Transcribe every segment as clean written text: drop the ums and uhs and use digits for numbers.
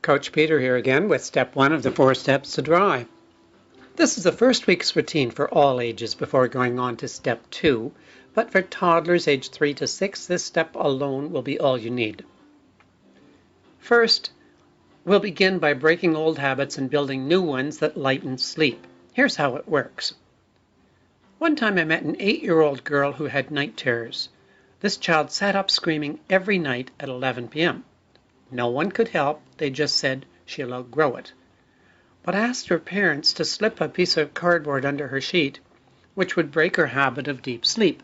Coach Peter here again with step 1 of the 4 steps to dry. This is the first week's routine for all ages before going on to step 2, but for toddlers aged 3 to 6, this step alone will be all you need. First, we'll begin by breaking old habits and building new ones that lighten sleep. Here's how it works. One time I met an 8-year-old girl who had night terrors. This child sat up screaming every night at 11 p.m. No one could help, they just said she'll outgrow it. But I asked her parents to slip a piece of cardboard under her sheet, which would break her habit of deep sleep.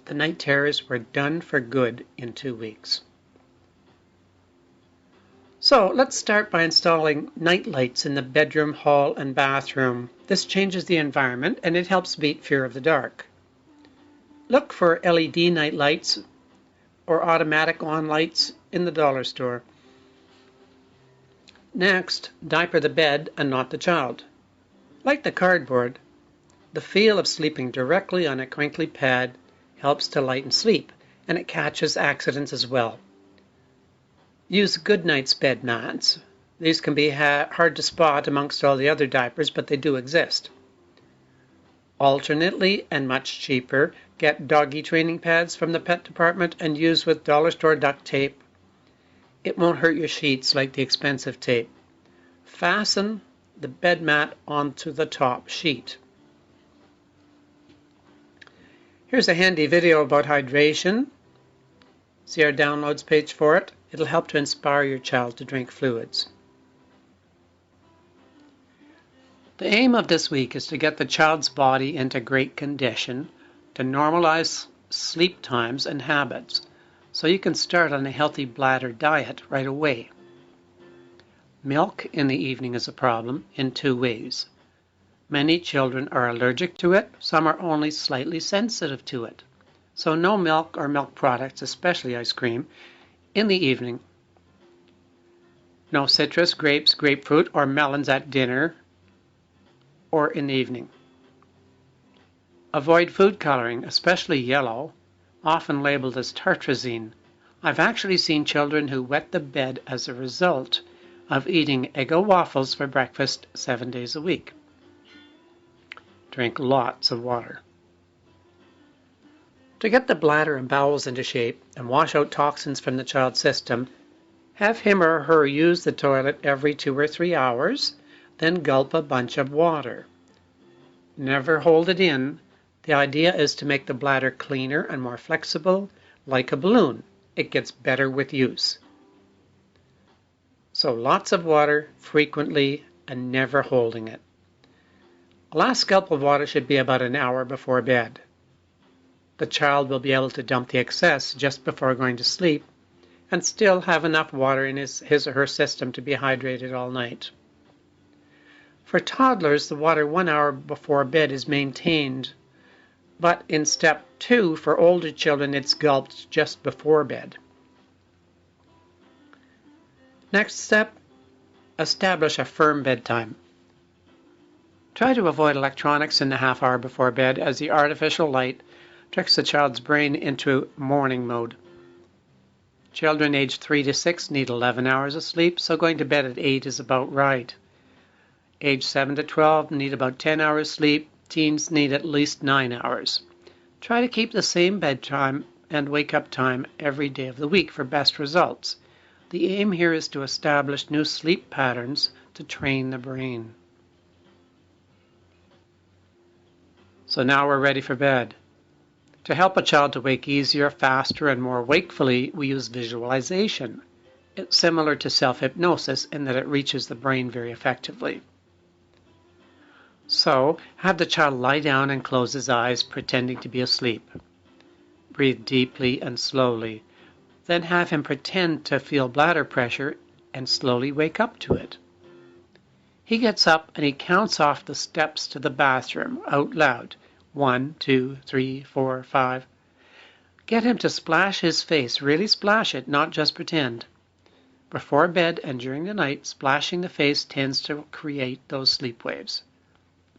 The night terrors were done for good in 2 weeks. So let's start by installing night lights in the bedroom, hall, and bathroom. This changes the environment and it helps beat fear of the dark. Look for LED night lights or automatic on lights in the dollar store. Next, diaper the bed and not the child. Like the cardboard, the feel of sleeping directly on a crinkly pad helps to lighten sleep, and it catches accidents as well. Use Goodnight's bed mats. These can be hard to spot amongst all the other diapers, but they do exist. Alternately, and much cheaper, get doggy training pads from the pet department and use with dollar store duct tape. It won't hurt your sheets like the expensive tape. Fasten the bed mat onto the top sheet. Here's a handy video about hydration. See our downloads page for it. It'll help to inspire your child to drink fluids. The aim of this week is to get the child's body into great condition, to normalize sleep times and habits, so you can start on a healthy bladder diet right away. Milk in the evening is a problem in 2 ways. Many children are allergic to it, some are only slightly sensitive to it. So no milk or milk products, especially ice cream, in the evening. No citrus, grapes, grapefruit, or melons at dinner or in the evening. Avoid food coloring, especially yellow, often labeled as tartrazine. I've actually seen children who wet the bed as a result of eating Eggo waffles for breakfast 7 days a week. Drink lots of water. To get the bladder and bowels into shape and wash out toxins from the child's system, have him or her use the toilet every 2 or 3 hours, then gulp a bunch of water. Never hold it in. The idea is to make the bladder cleaner and more flexible, like a balloon. It gets better with use. So lots of water, frequently, and never holding it. The last gulp of water should be about an hour before bed. The child will be able to dump the excess just before going to sleep and still have enough water in his or her system to be hydrated all night. For toddlers, the water 1 hour before bed is maintained, but in step 2, for older children, it's gulped just before bed. Next step, establish a firm bedtime. Try to avoid electronics in the half hour before bed, as the artificial light tricks the child's brain into morning mode. Children aged 3 to 6 need 11 hours of sleep, so going to bed at 8 is about right. Age 7 to 12 need about 10 hours sleep. Teens need at least 9 hours. Try to keep the same bedtime and wake-up time every day of the week for best results. The aim here is to establish new sleep patterns to train the brain. So now we're ready for bed. To help a child to wake easier, faster, and more wakefully, we use visualization. It's similar to self-hypnosis in that it reaches the brain very effectively. So, have the child lie down and close his eyes, pretending to be asleep. Breathe deeply and slowly. Then have him pretend to feel bladder pressure and slowly wake up to it. He gets up and he counts off the steps to the bathroom out loud. 1, 2, 3, 4, 5. Get him to splash his face. Really splash it, not just pretend. Before bed and during the night, splashing the face tends to create those sleep waves.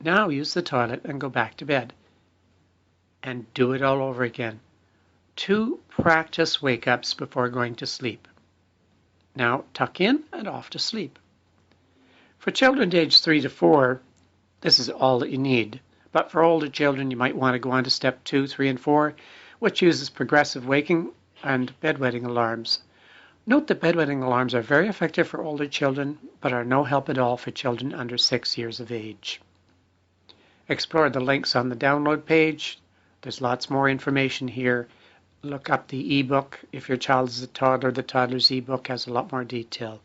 Now use the toilet and go back to bed. And do it all over again. 2 practice wake-ups before going to sleep. Now tuck in and off to sleep. For children aged 3 to 4, this is all that you need. But for older children, you might want to go on to step 2, 3, and 4, which uses progressive waking and bedwetting alarms. Note that bedwetting alarms are very effective for older children, but are no help at all for children under 6 years of age. Explore the links on the download page. There's lots more information here. Look up the ebook. If your child is a toddler, the toddler's ebook has a lot more detail.